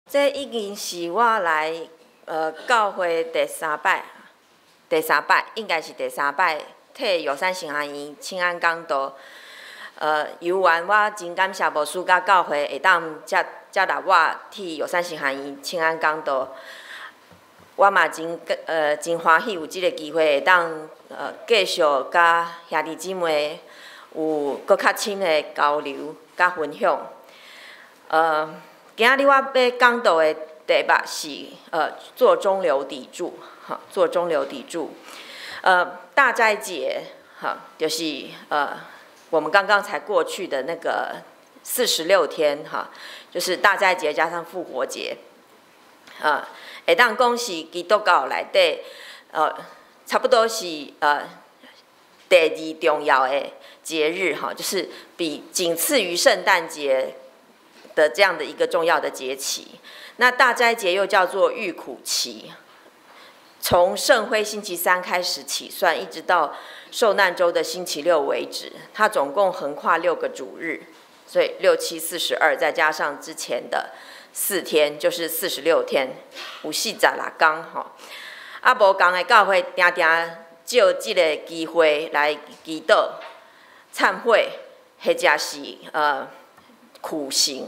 这已经是我来教会第三摆，应该是第三摆替药山神学院请安讲道。游完我真感谢牧师甲教会会当接纳我替药山神学院请安讲道。我嘛真欢喜有即个机会会当继续甲兄弟姊妹有搁较深的交流甲分享。今仔日我要讲到的题目是做中流砥柱，做中流砥柱。大斋节，就是我们刚刚才过去的那个46天，就是大斋节加上复活节，会当讲是基督教内底，差不多是第2重要的节日，就是仅次于圣诞节的这样的一个重要的节期。那大斋节又叫做预苦期，从圣灰星期3开始起算，一直到受难周的星期6为止，它总共横跨6个主日，所以6、7、42，再加上之前的4天，就是46天，有46天吼。啊，无共的教会定定借这个机会来祈祷、忏悔，或者是苦行，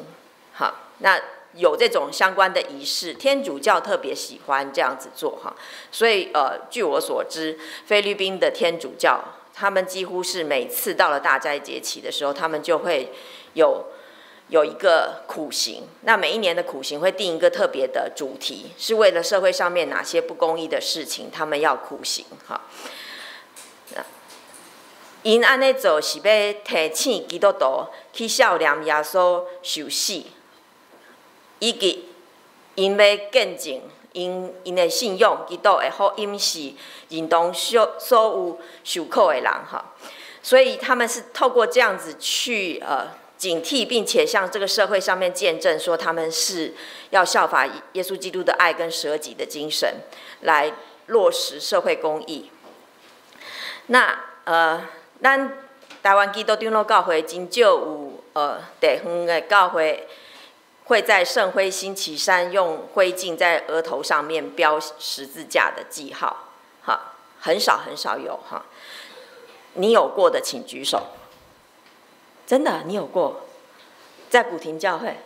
好，那有这种相关的仪式，天主教特别喜欢这样子做哈，所以据我所知，菲律宾的天主教他们几乎是每次到了大斋节期的时候，他们就会有一个苦行。那每一年的苦行会定一个特别的主题，是为了社会上面哪些不公义的事情，他们要苦行哈。因安尼做是要提醒基督徒去孝念耶稣受死，以及因要见证因的信仰，基督的福音是认同所有受苦的人哈。所以他们是透过这样子去警惕，并且向这个社会上面见证说，他们是要效法耶稣基督的爱跟舍己的精神，来落实社会公义。那咱台湾基督长老教会真少有地方的教会会在圣灰星期3用灰烬在额头上面标十字架的记号，很少有哈。你有过的请举手。真的，你有过？在古亭教会，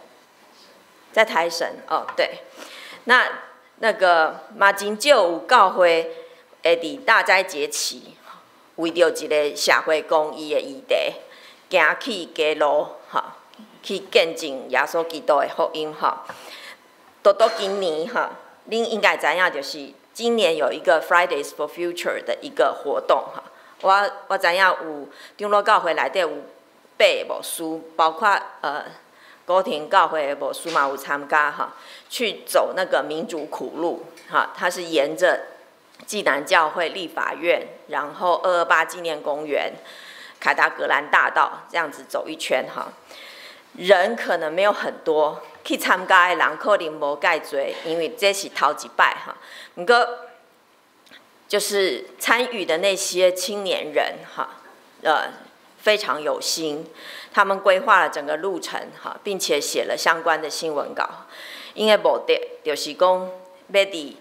在台神哦，对。那个嘛真少有教会会伫大斋节期，为着一个社会公义的议题，行去街路去见证耶稣基督的福音多今年恁应该知影，就是今年有一个 Fridays for Future 的一个活动我知影有长老教会内底有8个牧师，包括古亭教会的牧师嘛有参加去走那个民主苦路它是沿着暨南教会、立法院，然后228纪念公园、凯达格兰大道这样子走一圈人可能没有很多，去参加的人可能无介多，因为这是头一摆不过就是参与的那些青年人非常有心，他们规划了整个路程并且写了相关的新闻稿。因的目的就是讲要伫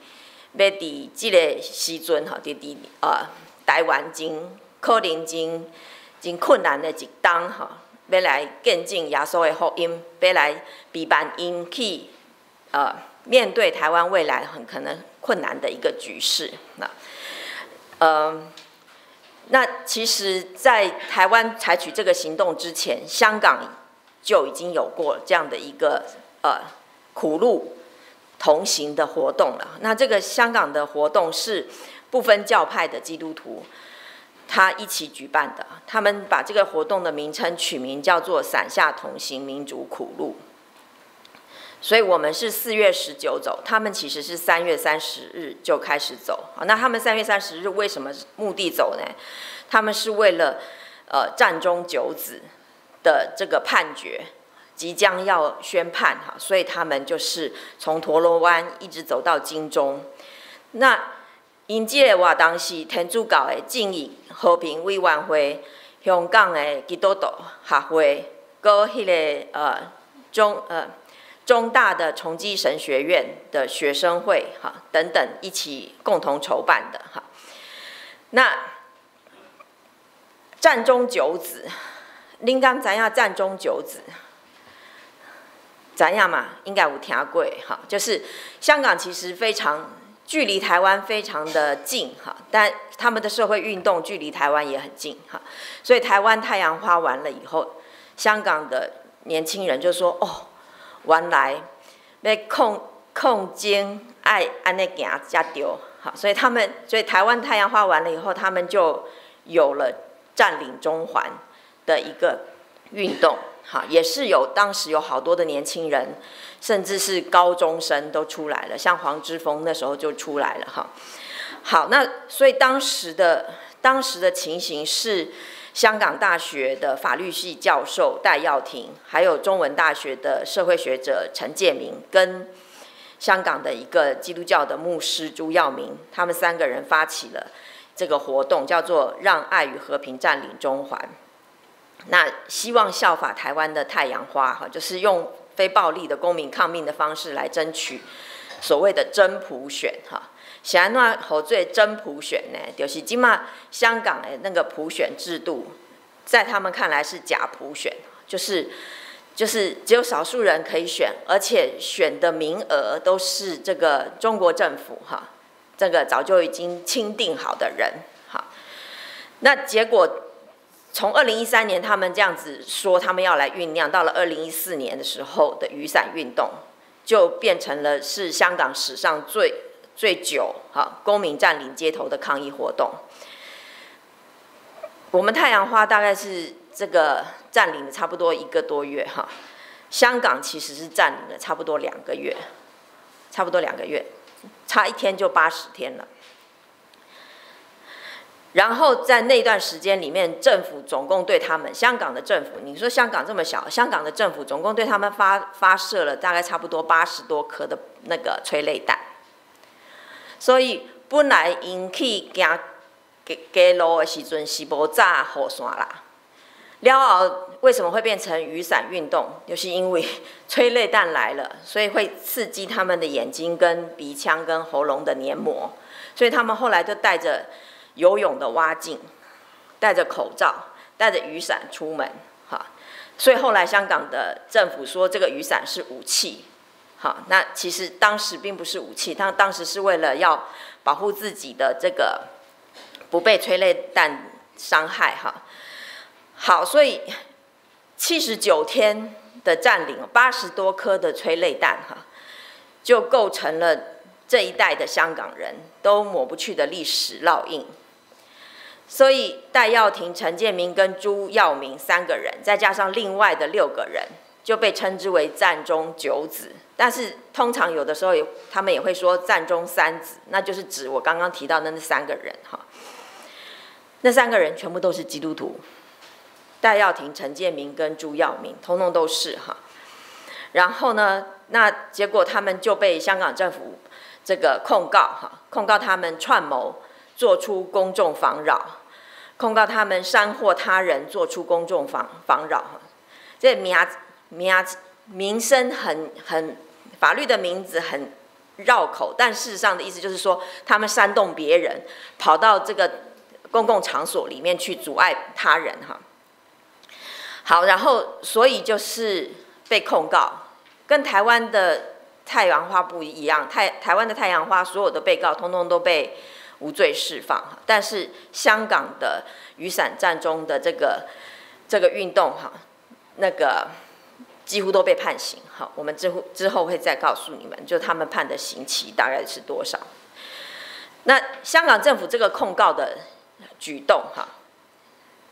这个时阵台湾可能真困难的一冬要来见证耶稣的福音，要来陪伴因去面对台湾未来很可能困难的一个局势。那其实，在台湾采取这个行动之前，香港就已经有过这样的一个苦路同行的活动了。那这个香港的活动是不分教派的基督徒他一起举办的，他们把这个活动的名称取名叫做“伞下同行民主苦路”。所以我们是4月19走，他们其实是3月30日就开始走。那他们3月30日为什么目的走呢？他们是为了战中九子的这个判决即将要宣判所以他们就是从陀螺湾一直走到金钟。那因这个活动是天主教的正义和平委员会、香港的基督徒协会，搁迄个中大的崇基神学院的学生会哈等等一起共同筹办的哈。那战中九子，恁敢知影战中九子？知影嘛？应该有听过哈，就是香港其实非常距离台湾非常的近哈，但他们的社会运动距离台湾也很近哈，所以台湾太阳花完了以后，香港的年轻人就说哦，原来要控精爱安尼行才对，好，所以台湾太阳花完了以后，他们就有了占领中环的一个运动。好，也是当时有好多的年轻人，甚至是高中生都出来了，像黄之锋那时候就出来了哈。好，那所以当时的情形是，香港大学的法律系教授戴耀廷，还有中文大学的社会学者陈介民，跟香港的一个基督教的牧师朱耀明，他们3个人发起了这个活动，叫做“让爱与和平占领中环”。那希望效法台湾的太阳花哈，就是用非暴力的公民抗命的方式来争取所谓的真普选哈。是安怎好做真普选呢？就是今嘛香港的那个普选制度，在他们看来是假普选，就是只有少数人可以选，而且选的名额都是这个中国政府哈，这个早就已经钦定好的人哈。那结果。从2013年他们这样子说，他们要来酝酿，到了2014年的时候的雨伞运动，就变成了是香港史上最久公民占领街头的抗议活动。我们太阳花大概是这个占领了差不多1个多月哈，香港其实是占领了差不多2个月，差1天就80天了。然后在那段时间里面，政府总共对他们香港的政府，你说香港这么小，香港的政府总共对他们发射了大概差不多80多颗的那个催泪弹。所以本来因去行街路的时阵是无炸雨伞啦，了后为什么会变成雨伞运动？就是因为催泪弹来了，所以会刺激他们的眼睛、跟鼻腔、跟喉咙的黏膜，所以他们后来就带着游泳的蛙镜，戴着口罩，带着雨伞出门，哈，所以后来香港的政府说这个雨伞是武器，好，那其实当时并不是武器，他当时是为了要保护自己的这个不被催泪弹伤害，哈，好，所以79天的占领，80多颗的催泪弹，哈，就构成了这一代的香港人都抹不去的历史烙印。所以戴耀廷、陈介民跟朱耀明3个人，再加上另外的6个人，就被称之为战中9子。但是通常有的时候他们也会说战中3子，那就是指我刚刚提到的那3个人哈。那3个人全部都是基督徒，戴耀廷、陈介民跟朱耀明，通通都是哈。然后呢，那结果他们就被香港政府这个控告他们串谋做出公众妨扰，控告他们煽惑他人做出公众妨扰。这名声很法律的名字很绕口，但事实上的意思就是说，他们煽动别人跑到这个公共场所里面去阻碍他人哈。好，然后所以就是被控告，跟台湾的太阳花不一样，台湾的太阳花所有的被告通通都被无罪释放，但是香港的雨伞战中的这个运动哈，那个几乎都被判刑。好，我们之后会再告诉你们，就他们判的刑期大概是多少。那香港政府这个控告的举动哈，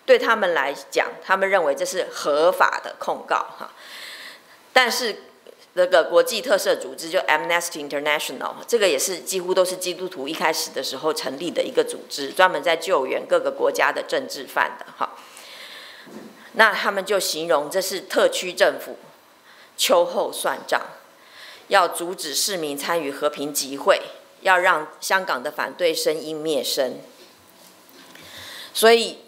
对他们来讲，他们认为这是合法的控告哈，但是那个国际特赦组织就 Amnesty International， 这个也是几乎都是基督徒一开始的时候成立的一个组织，专门在救援各个国家的政治犯的哈。那他们就形容这是特区政府秋后算账，要阻止市民参与和平集会，要让香港的反对声音灭声。所以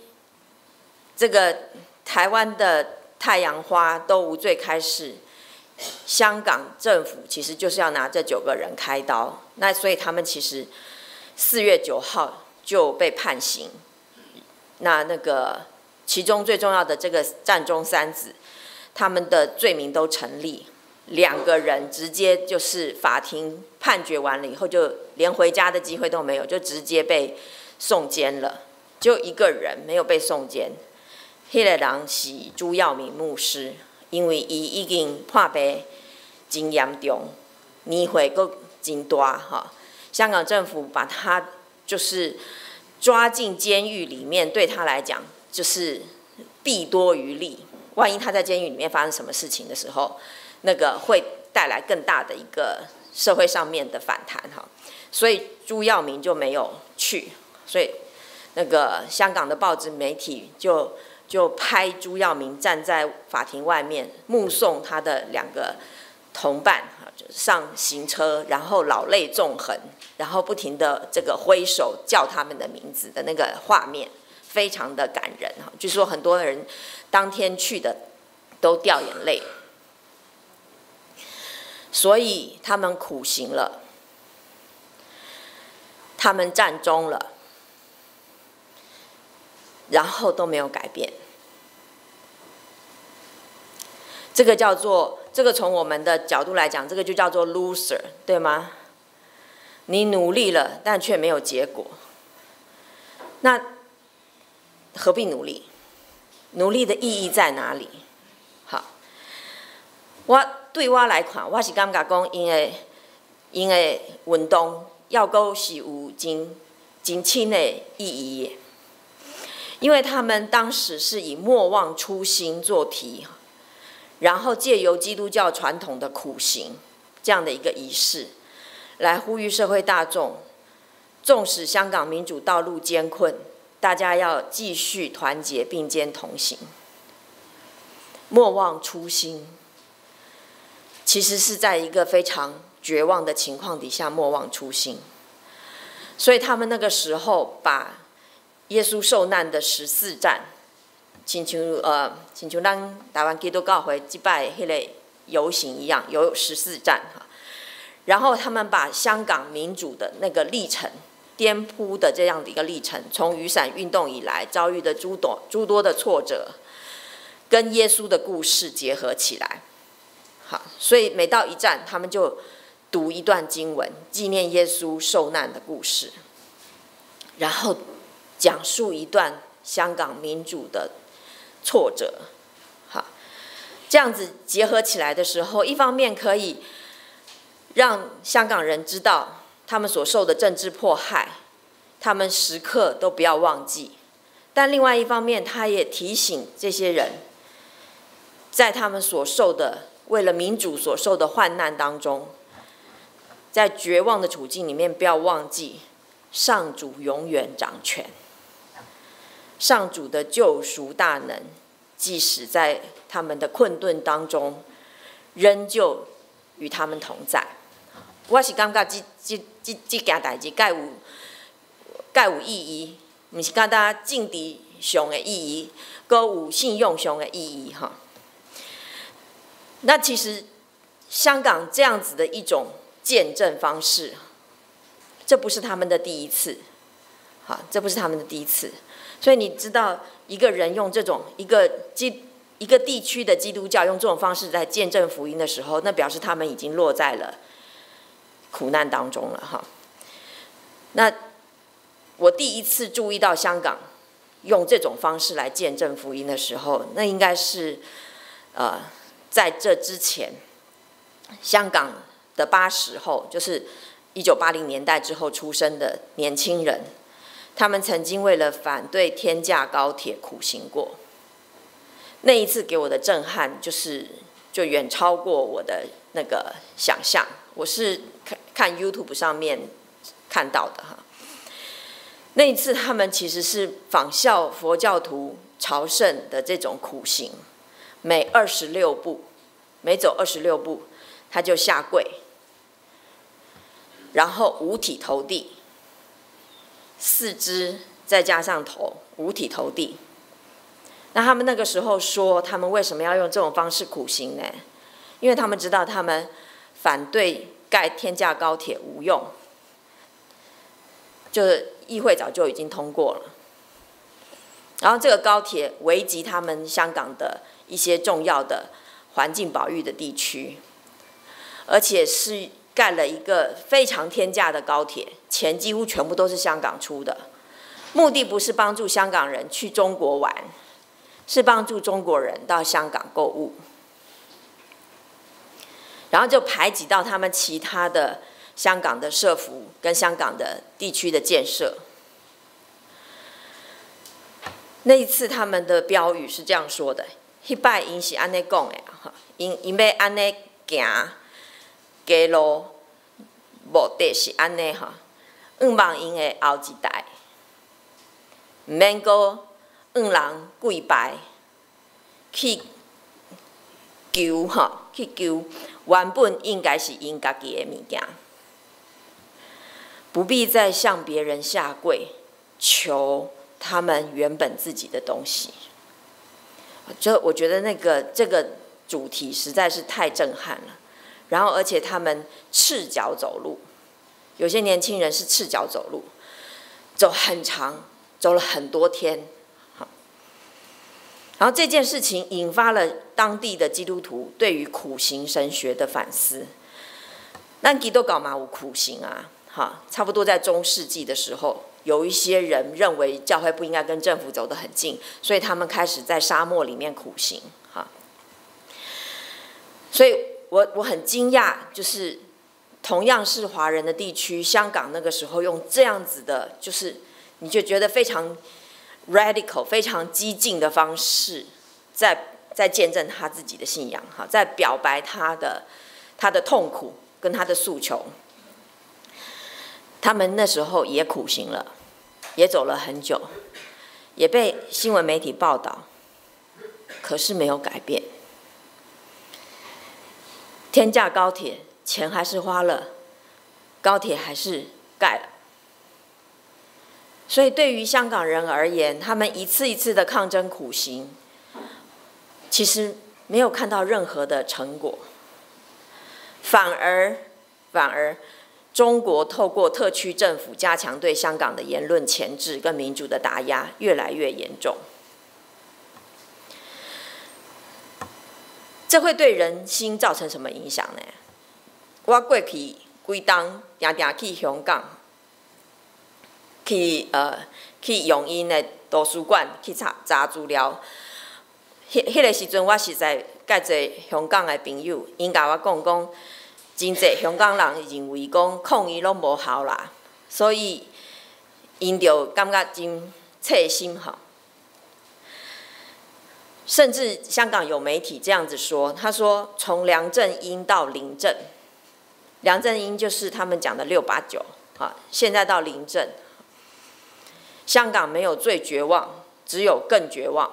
这个台湾的太阳花都无罪开释，香港政府其实就是要拿这9个人开刀，那所以他们其实4月9号就被判刑。那个其中最重要的这个战中3子，他们的罪名都成立，2个人直接就是法庭判决完了以后，就连回家的机会都没有，就直接被送监了。就1个人没有被送监，那个人是朱耀明牧师，因为伊已经破病真严重，年岁佫真大哈。香港政府把他就是抓进监狱里面，对他来讲就是弊多于利。万一他在监狱里面发生什么事情的时候，那个会带来更大的一个社会上面的反弹哈。所以朱耀明就没有去，所以那个香港的报纸媒体就拍朱耀明站在法庭外面目送他的2个同伴上刑车，然后老泪纵横，然后不停的这个挥手叫他们的名字的那个画面，非常的感人。据说很多人当天去的都掉眼泪，所以他们苦行了，他们战终了，然后都没有改变。这个从我们的角度来讲，这个就叫做 loser， 对吗？你努力了，但却没有结果，那何必努力？努力的意义在哪里？好，对我来看，我是感觉讲，因的运动要够是有真深的意义的，因为他们当时是以莫忘初心做题。然后借由基督教传统的苦行这样的一个仪式，来呼吁社会大众，纵使香港民主道路艰困，大家要继续团结并肩同行，莫忘初心。其实是在一个非常绝望的情况底下莫忘初心，所以他们那个时候把耶稣受难的14站。亲像咱台湾基督教会这摆迄个游行一样，有14站哈。然后他们把香港民主的那个历程，颠扑的这样的一个历程，从雨伞运动以来遭遇的诸多的挫折，跟耶稣的故事结合起来。好，所以每到一站，他们就读一段经文，纪念耶稣受难的故事，然后讲述一段香港民主的挫折。好，这样子结合起来的时候，一方面可以让香港人知道他们所受的政治迫害，他们时刻都不要忘记，但另外一方面，他也提醒这些人，在他们所受的为了民主所受的患难当中，在绝望的处境里面，不要忘记上主永远掌权，上主的救赎大能，即使在他们的困顿当中，仍旧与他们同在。我是感觉这件代志介有意义，不是单单政治上的意义，还有信用上的意义哈。那其实香港这样子的一种见证方式，这不是他们的第一次，好，这不是他们的第一次。所以你知道，一个人用这种一个地区的基督教用这种方式在见证福音的时候，那表示他们已经落在了苦难当中了哈。那我第一次注意到香港用这种方式来见证福音的时候，那应该是在这之前，香港的80后，就是1980年代之后出生的年轻人，他们曾经为了反对天价高铁苦行过。那一次给我的震撼就远超过我的那个想象。我是看 YouTube 上面看到的哈。那一次他们其实是仿效佛教徒朝圣的这种苦行，每走26步，他就下跪，然后五体投地，四肢再加上头，五体投地。那他们那个时候说，他们为什么要用这种方式苦行呢？因因为他们知道他们反对盖天价高铁无用，就是议会早就已经通过了。然后这个高铁危及他们香港的一些重要的环境保育的地区，而且是盖了一个非常天价的高铁，钱几乎全部都是香港出的。目的不是帮助香港人去中国玩，是帮助中国人到香港购物，然后就排挤到他们其他的香港的社福跟香港的地区的建设。那一次他们的标语是这样说的：迄摆因是安尼讲的，因要安尼行街路，目的是安尼哈，希望因的后一代，唔免搁让人跪拜去求去求原本应该是因家己的物件，不必再向别人下跪求他们原本自己的东西。就我觉得这个主题实在是太震撼了。然后而且他们赤脚走路，有些年轻人是赤脚走路，走很长，走了很多天。然后这件事情引发了当地的基督徒对于苦行神学的反思。咱基督教嘛有苦行啊，差不多在中世纪的时候，有一些人认为教会不应该跟政府走得很近，所以他们开始在沙漠里面苦行。所以我很惊讶，就是同样是华人的地区，香港那个时候用这样子的，就是你就觉得非常 radical、非常激进的方式，在见证他自己的信仰，在表白他的痛苦跟他的诉求。他们那时候也苦行了，也走了很久，也被新闻媒体报道，可是没有改变。天价高铁钱还是花了，高铁还是盖了。所以对于香港人而言，他们一次一次的抗争苦行，其实没有看到任何的成果，反而中国透过特区政府加强对香港的言论钳制跟民主的打压越来越严重。这会对人心造成什么影响呢？我过去规冬常常去香港，去用因的图书馆去查资料。迄个时阵，我实在介侪香港的朋友，因甲我讲，真侪香港人认为讲抗议拢无效啦，所以因就感觉真切心哈。甚至香港有媒体这样子说，他说从梁振英到林郑，梁振英就是他们讲的689，现在到林郑，香港没有最绝望，只有更绝望。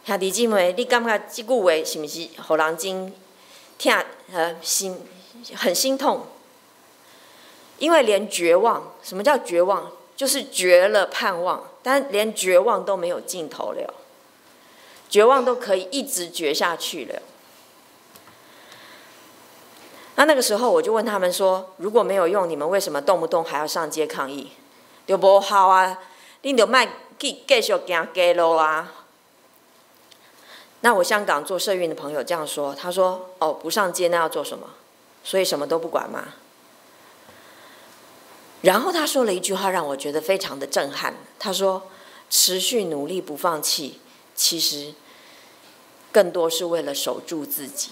兄弟姊妹，你感觉这句话是不是让人真很心痛？因为连绝望，什么叫绝望？就是绝了盼望，但连绝望都没有尽头了。绝望都可以一直绝下去了。那个时候我就问他们说：如果没有用，你们为什么动不动还要上街抗议？就无效啊！你就莫去继续行街路啊！那我香港做社运的朋友这样说，他说：哦，不上街那要做什么？所以什么都不管吗？然后他说了一句话让我觉得非常的震撼，他说：持续努力不放弃，其实更多是为了守住自己，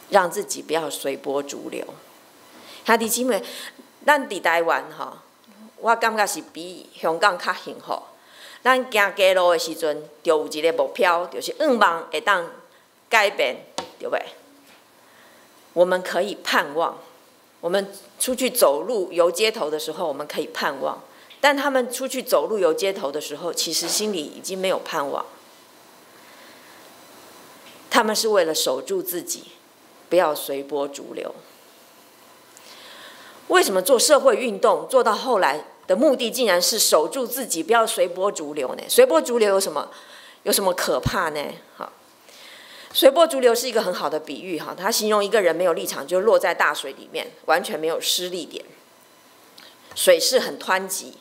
让自己不要随波逐流。兄弟姊妹，咱伫台湾我感觉是比香港较幸福。咱行街路的时阵，就有一个目标，就是希望会当改变，对不对？我们可以盼望，我们出去走路游街头的时候，我们可以盼望。但他们出去走路游街头的时候，其实心里已经没有盼望。他们是为了守住自己，不要随波逐流。为什么做社会运动做到后来的目的竟然是守住自己，不要随波逐流呢？随波逐流有什么可怕呢？随波逐流是一个很好的比喻哈，它形容一个人没有立场，就落在大水里面，完全没有施力点。水势很湍急，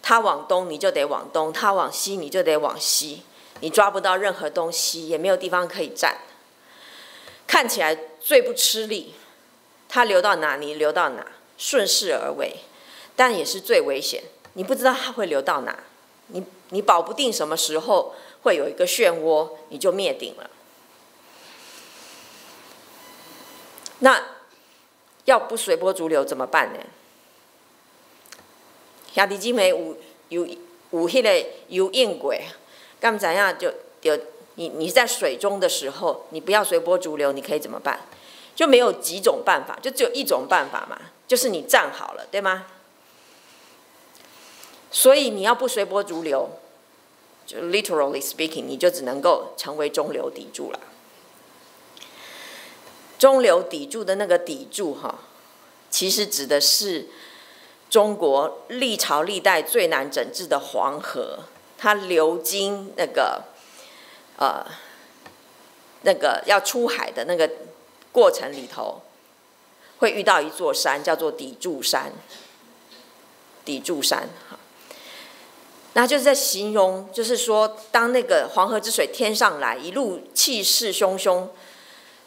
它往东你就得往东，它往西你就得往西，你抓不到任何东西，也没有地方可以站。看起来最不吃力，它流到哪你流到哪，顺势而为，但也是最危险。你不知道它会流到哪，你保不定什么时候会有一个漩涡，你就灭顶了。那要不随波逐流怎么办呢？兄弟姊妹有迄个游泳过，敢知影就你在水中的时候，你不要随波逐流，你可以怎么办？就没有几种办法，就只有一种办法嘛，就是你站好了，对吗？所以你要不随波逐流，就 literally speaking， 你就只能够成为中流砥柱了。中流砥柱的那个砥柱哈，其实指的是中国历朝历代最难整治的黄河，它流经那个要出海的那个过程里头，会遇到一座山，叫做砥柱山。砥柱山，那就是在形容，就是说，当那个黄河之水天上来，一路气势汹汹，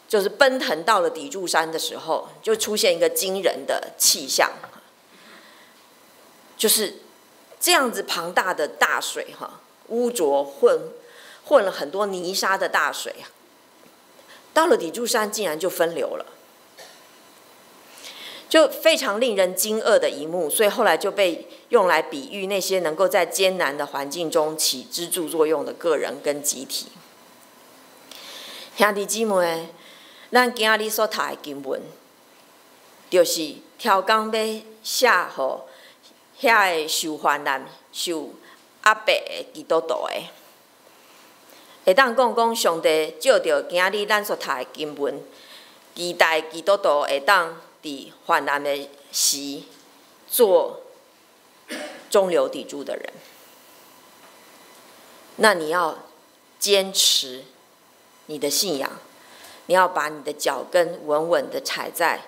就是奔腾到了砥柱山的时候，就出现一个惊人的气象，就是这样子庞大的大水哈，污浊混了很多泥沙的大水啊，到了砥柱山竟然就分流了，就非常令人惊愕的一幕，所以后来就被用来比喻那些能够在艰难的环境中起支柱作用的个人跟集体。兄弟姊妹，咱今日所读的经文，就是超工要写予遐个受患难、受压迫的基督徒的。会当讲上帝照着今日咱所读的经文，期待基督徒会当伫患难的时做中流砥柱的人。那你要坚持你的信仰，你要把你的脚跟稳稳的踩在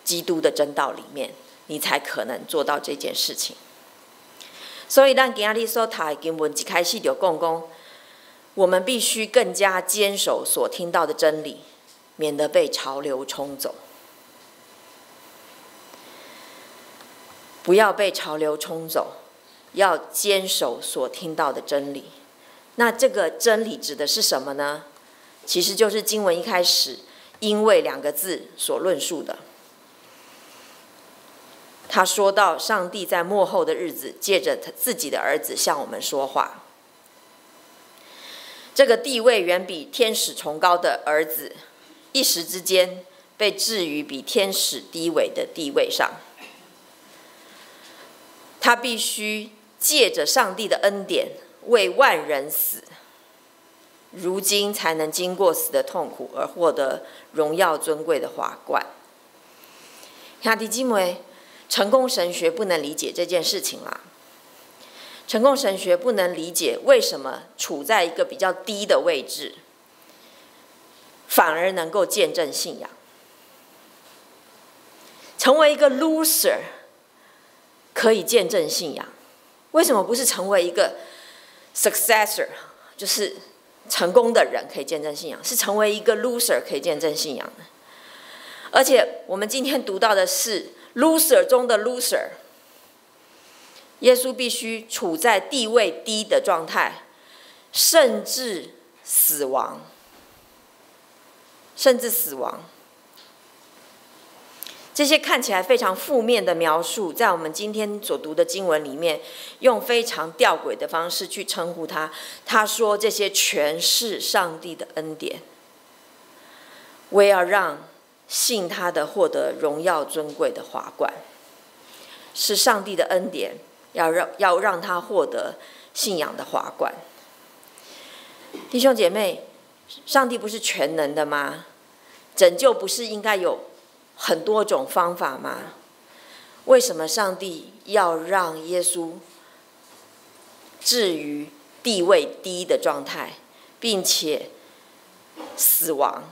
基督的真道里面，你才可能做到这件事情。所以咱今日所读的经文一开始就讲，我们必须更加坚守所听到的真理，免得被潮流冲走。不要被潮流冲走，要坚守所听到的真理。那这个真理指的是什么呢？其实就是经文一开始“因为”两个字所论述的。他说到，上帝在末后的日子，借着他自己的儿子向我们说话。这个地位远比天使崇高的儿子，一时之间被置于比天使低微的地位上。他必须借着上帝的恩典为万人死，如今才能经过死的痛苦而获得荣耀尊贵的华冠。兄弟姊妹，成功神学不能理解这件事情啦。成功神学不能理解为什么处在一个比较低的位置，反而能够见证信仰。成为一个 loser 可以见证信仰，为什么不是成为一个 successor， 就是成功的人可以见证信仰，是成为一个 loser 可以见证信仰的？而且我们今天读到的是 loser 中的 loser。耶稣必须处在地位低的状态，甚至死亡。这些看起来非常负面的描述，在我们今天所读的经文里面，用非常吊诡的方式去称呼他。他说这些全是上帝的恩典，为要让信他的获得荣耀尊贵的华冠。是上帝的恩典，要让他获得信仰的华冠。弟兄姐妹，上帝不是全能的吗？拯救不是应该有很多种方法吗？为什么上帝要让耶稣置于地位低的状态，并且死亡，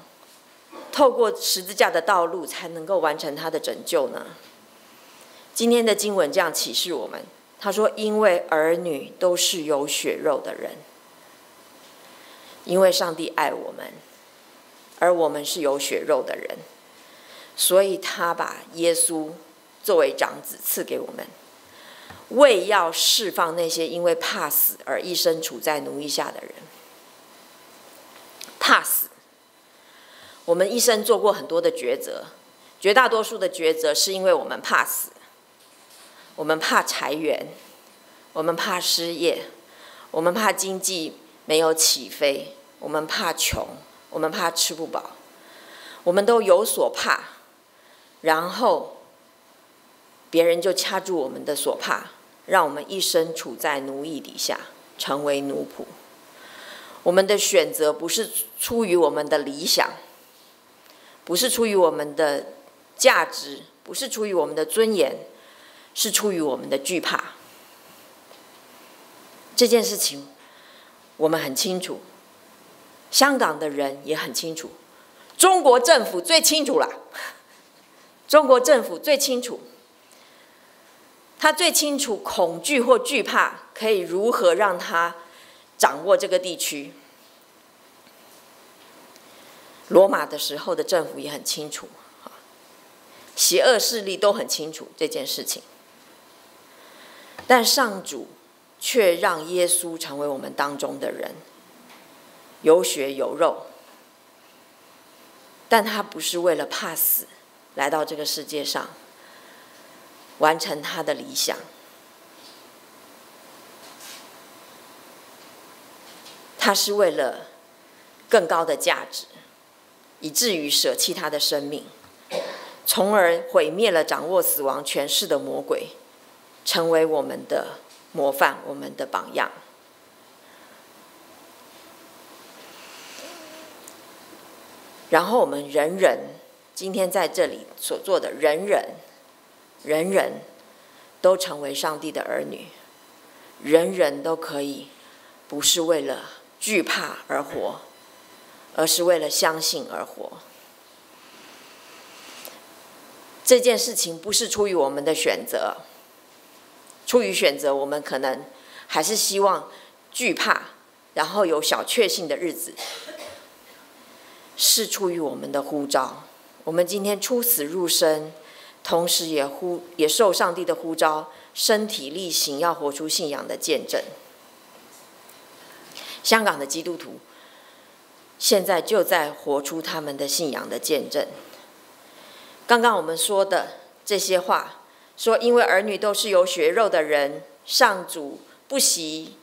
透过十字架的道路才能够完成他的拯救呢？今天的经文这样启示我们，他说：因为儿女都是有血肉的人，因为上帝爱我们，而我们是有血肉的人，所以他把耶稣作为长子赐给我们，为要释放那些因为怕死而一生处在奴役下的人。怕死，我们一生做过很多的抉择，绝大多数的抉择是因为我们怕死，我们怕裁员，我们怕失业，我们怕经济没有起飞，我们怕穷，我们怕吃不饱，我们都有所怕，然后别人就掐住我们的所怕，让我们一生处在奴役底下，成为奴仆。我们的选择不是出于我们的理想，不是出于我们的价值，不是出于我们的尊严，是出于我们的惧怕。这件事情我们很清楚，香港的人也很清楚，中国政府最清楚了。中国政府最清楚，他最清楚恐惧或惧怕可以如何让他掌握这个地区。罗马的时候的政府也很清楚，邪恶势力都很清楚这件事情，但上主却让耶稣成为我们当中的人，有血有肉，但他不是为了怕死来到这个世界上，完成他的理想。他是为了更高的价值，以至于舍弃他的生命，从而毁灭了掌握死亡权势的魔鬼，成为我们的模范，我们的榜样。然后我们人人今天在这里所做的，人人都成为上帝的儿女，人人都可以不是为了惧怕而活，而是为了相信而活。这件事情不是出于我们的选择，出于选择，我们可能还是希望惧怕，然后有小确幸的日子，是出于我们的呼召。我们今天出死入生，同时也受上帝的呼召，身体力行，要活出信仰的见证。香港的基督徒现在就在活出他们的信仰的见证。刚刚我们说的这些话，说因为儿女都是有血肉的人，上主不惜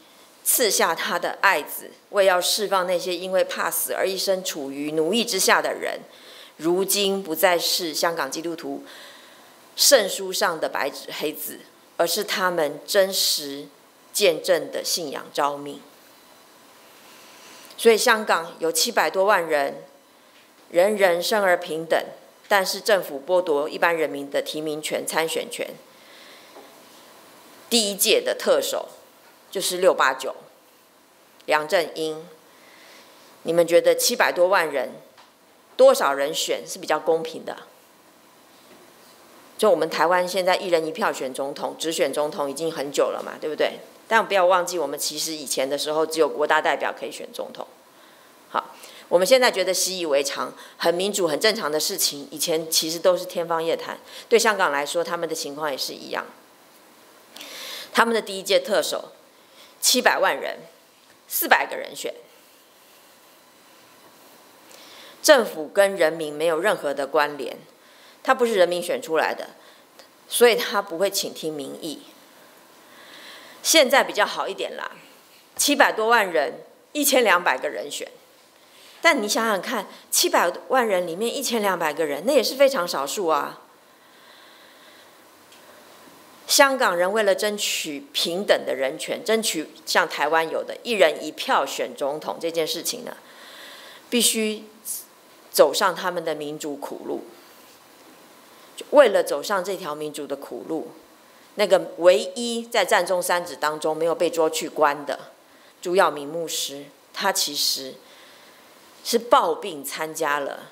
赐下他的爱子，为要释放那些因为怕死而一生处于奴役之下的人，如今不再是香港基督徒圣书上的白纸黑字，而是他们真实见证的信仰召命。所以香港有700多万人，人人生而平等，但是政府剥夺一般人民的提名权、参选权。第一届的特首就是689梁振英。你们觉得700多万人，多少人选是比较公平的？就我们台湾现在1人1票选总统，直选总统已经很久了嘛，对不对？但不要忘记，我们其实以前的时候只有国大代表可以选总统。好，我们现在觉得习以为常，很民主、很正常的事情，以前其实都是天方夜谭。对香港来说，他们的情况也是一样。他们的第一届特首700万人，400个人选，政府跟人民没有任何的关联，他不是人民选出来的，所以他不会倾听民意。现在比较好一点啦，700多万人，1200个人选。但你想想看，700万人里面1200个人，那也是非常少数啊。香港人为了争取平等的人权，争取像台湾有的1人1票选总统这件事情呢，必须走上他们的民主苦路。为了走上这条民主的苦路，那个唯一在战中3子当中没有被捉去关的朱耀明牧师，他其实是抱病参加了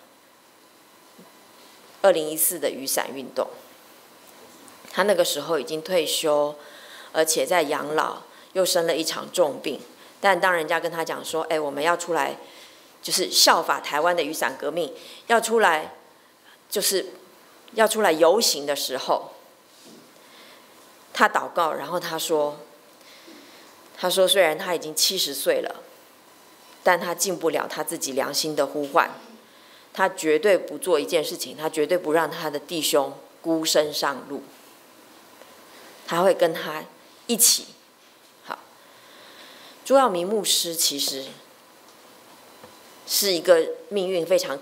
2014的雨伞运动。他那个时候已经退休，而且在养老，又生了一场重病。但当人家跟他讲说：“哎，我们要出来，就是效法台湾的雨伞革命，要出来，就是要出来游行的时候，他祷告，然后他说，虽然他已经70岁了，但他进不了他自己良心的呼唤，他绝对不做一件事情，他绝对不让他的弟兄孤身上路，他会跟他一起。”朱耀明牧师其实是一个命运非常